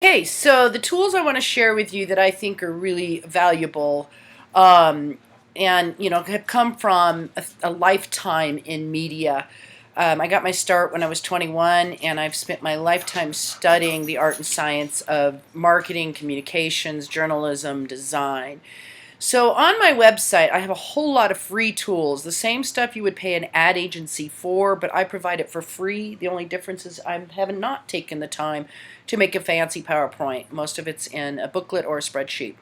Okay, so the tools I want to share with you that I think are really valuable, um, and have come from a lifetime in media. I got my start when I was 21, and I've spent my lifetime studying the art and science of marketing, communications, journalism, design. So on my website, I have a whole lot of free tools, the same stuff you would pay an ad agency for, but I provide it for free. The only difference is I have not taken the time to make a fancy PowerPoint. Most of it's in a booklet or a spreadsheet.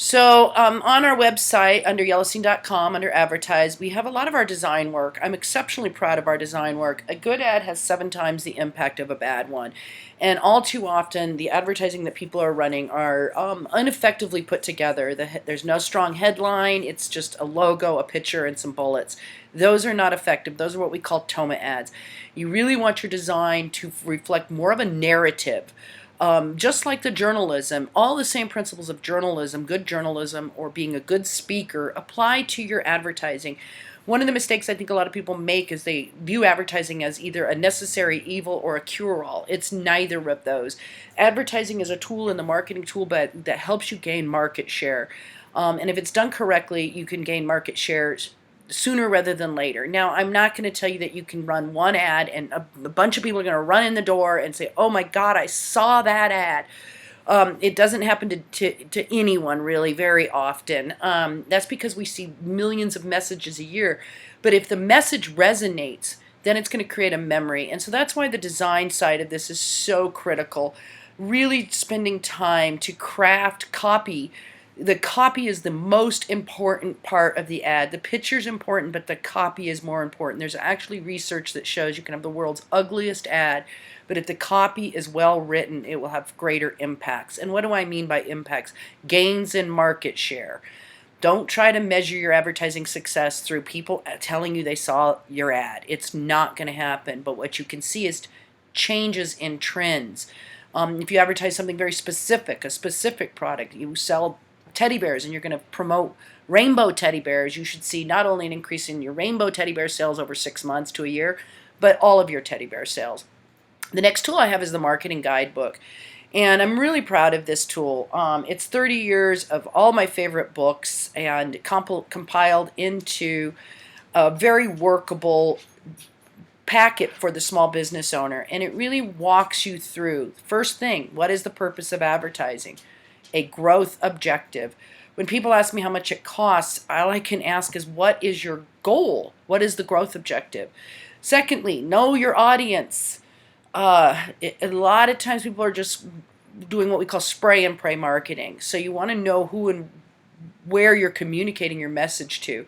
So on our website, under yellowstein.com, under advertise, we have a lot of our design work. I'm exceptionally proud of our design work. A good ad has 7 times the impact of a bad one. And all too often, the advertising that people are running are ineffectively put together. There's no strong headline. It's just a logo, a picture, and some bullets. Those are not effective. Those are what we call TOMA ads. You really want your design to reflect more of a narrative. Just like the journalism, all the same principles of journalism, good journalism, or being a good speaker apply to your advertising. One of the mistakes I think a lot of people make is they view advertising as either a necessary evil or a cure-all. It's neither of those. Advertising is a tool in the marketing toolkit that helps you gain market share. And if it's done correctly, you can gain market shares sooner rather than later. Now, I'm not going to tell you that you can run one ad and a bunch of people are going to run in the door and say, oh my God, I saw that ad. It doesn't happen to anyone really very often. That's because we see millions of messages a year. But if the message resonates, then it's going to create a memory. And so that's why the design side of this is so critical. Really spending time to craft copy. The copy is the most important part of the ad. The picture's important, but the copy is more important. There's actually research that shows you can have the world's ugliest ad, but if the copy is well written, it will have greater impacts. And what do I mean by impacts? Gains in market share. Don't try to measure your advertising success through people telling you they saw your ad. It's not going to happen. But what you can see is changes in trends. If you advertise something very specific, a specific product, you sell teddy bears and you're going to promote rainbow teddy bears, you should see not only an increase in your rainbow teddy bear sales over 6 months to a year, but all of your teddy bear sales. The next tool I have is the marketing guidebook. And I'm really proud of this tool. It's 30 years of all my favorite books and compiled into a very workable packet for the small business owner. And it really walks you through, first thing, what is the purpose of advertising? A growth objective. When people ask me how much it costs, all I can ask is, what is your goal? What is the growth objective? Secondly, know your audience. A lot of times people are just doing what we call spray and pray marketing. So you want to know who and where you're communicating your message to.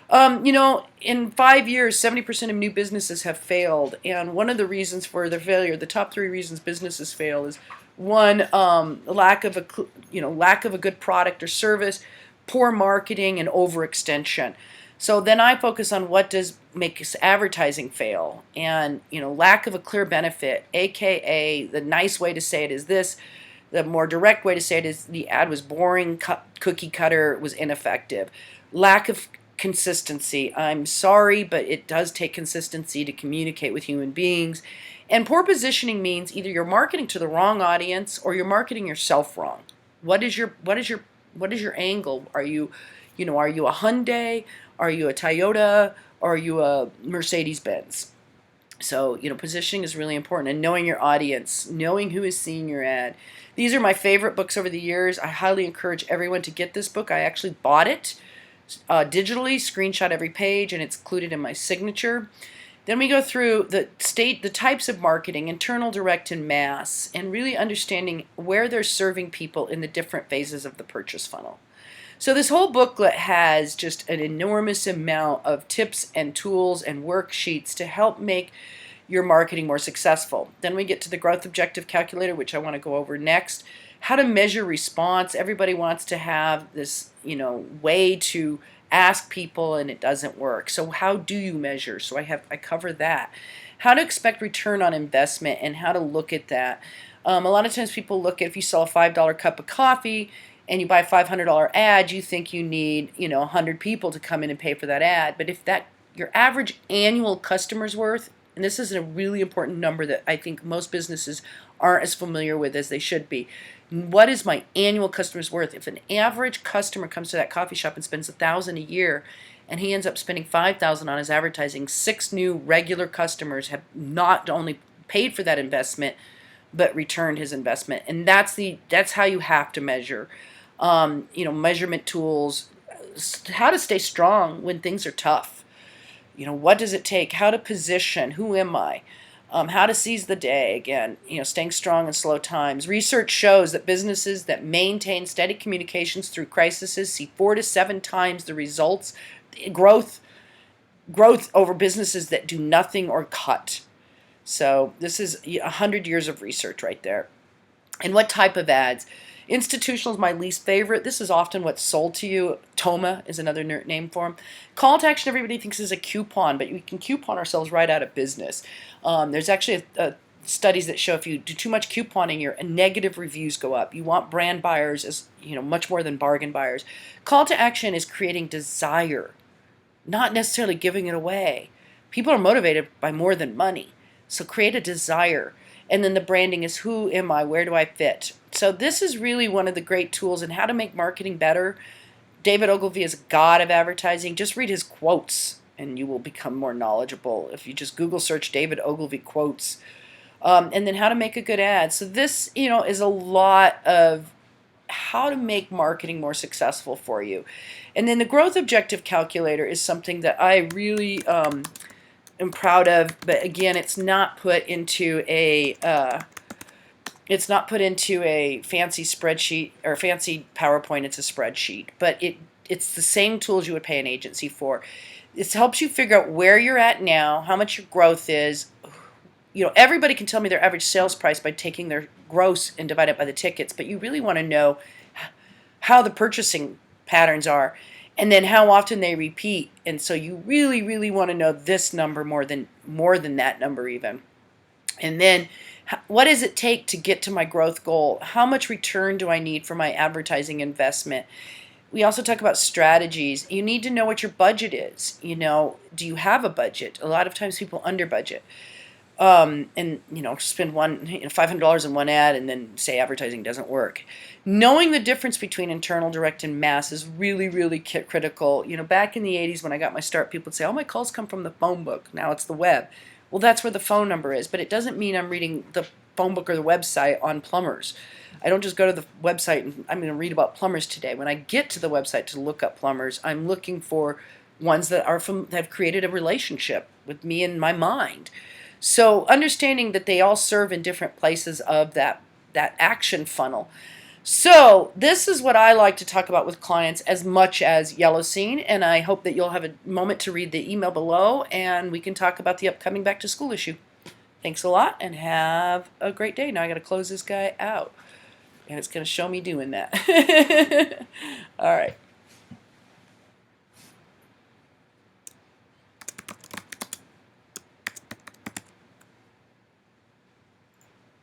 In 5 years, 70% of new businesses have failed. And one of the reasons for their failure, the top 3 reasons businesses fail is one, lack of a good product or service, poor marketing, and overextension. So then I focus on what does make advertising fail, and lack of a clear benefit, aka the nice way to say it is this. The more direct way to say it is the ad was boring, cookie cutter, was ineffective. Lack of consistency. I'm sorry, but it does take consistency to communicate with human beings. And poor positioning means either you're marketing to the wrong audience or you're marketing yourself wrong. What is your angle? Are you a Hyundai? Are you a Toyota? Or are you a Mercedes Benz? So, positioning is really important, and knowing your audience, knowing who is seeing your ad. These are my favorite books over the years. I highly encourage everyone to get this book. I actually bought it digitally, screenshot every page, and it's included in my signature. Then we go through the types of marketing, internal, direct, and mass, and really understanding where they're serving people in the different phases of the purchase funnel. So this whole booklet has just an enormous amount of tips and tools and worksheets to help make your marketing more successful. Then we get to the growth objective calculator, which I want to go over next. How to measure response. Everybody wants to have this, way to ask people, and it doesn't work. So how do you measure? So I cover that. How to expect return on investment and how to look at that. A lot of times people look at, if you sell a $5 cup of coffee and you buy a $500 ad, you think you need, 100 people to come in and pay for that ad. But if your average annual customer's worth, and this is a really important number that I think most businesses aren't as familiar with as they should be. What is my annual customer's worth? If an average customer comes to that coffee shop and spends $1,000 a year, and he ends up spending $5,000 on his advertising, 6 new regular customers have not only paid for that investment, but returned his investment. And that's how you have to measure. Measurement tools, how to stay strong when things are tough. What does it take? How to position? Who am I? How to seize the day, again, staying strong in slow times. Research shows that businesses that maintain steady communications through crises see 4 to 7 times the results, growth over businesses that do nothing or cut. So this is 100 years of research right there. And what type of ads? Institutional is my least favorite. This is often what's sold to you. TOMA is another name for them. Call to action, everybody thinks is a coupon, but we can coupon ourselves right out of business. There's actually studies that show if you do too much couponing, your negative reviews go up. You want brand buyers as much more than bargain buyers. Call to action is creating desire, not necessarily giving it away. People are motivated by more than money, so create a desire. And then the branding is who am I? Where do I fit? So this is really one of the great tools in how to make marketing better. David Ogilvy is a god of advertising. Just read his quotes and you will become more knowledgeable. If you just Google search David Ogilvy quotes. And then how to make a good ad. So this, is a lot of how to make marketing more successful for you. And then the growth objective calculator is something that I really am proud of, but again, it's not put into a fancy spreadsheet or fancy PowerPoint. It's a spreadsheet, but it's the same tools you would pay an agency for. It helps you figure out where you're at now, how much your growth is. Everybody can tell me their average sales price by taking their gross and divide it by the tickets, but you really want to know how the purchasing patterns are and then how often they repeat. And so you really, really want to know this number more than that number even. And then what does it take to get to my growth goal? How much return do I need for my advertising investment? We also talk about strategies. You need to know what your budget is. Do you have a budget? A lot of times people under budget. And spend $500 in one ad and then say advertising doesn't work. Knowing the difference between internal, direct, and mass is really, really critical. Back in the 80s when I got my start, people would say, oh, my calls come from the phone book. Now it's the web. Well, that's where the phone number is, but it doesn't mean I'm reading the phone book or the website on plumbers. I don't just go to the website and I'm going to read about plumbers today. When I get to the website to look up plumbers, I'm looking for ones that have created a relationship with me in my mind. So understanding that they all serve in different places of that action funnel. So this is what I like to talk about with clients as much as Yellow Scene, and I hope that you'll have a moment to read the email below and we can talk about the upcoming back to school issue. Thanks a lot and have a great day. Now I got to close this guy out and it's going to show me doing that. All right.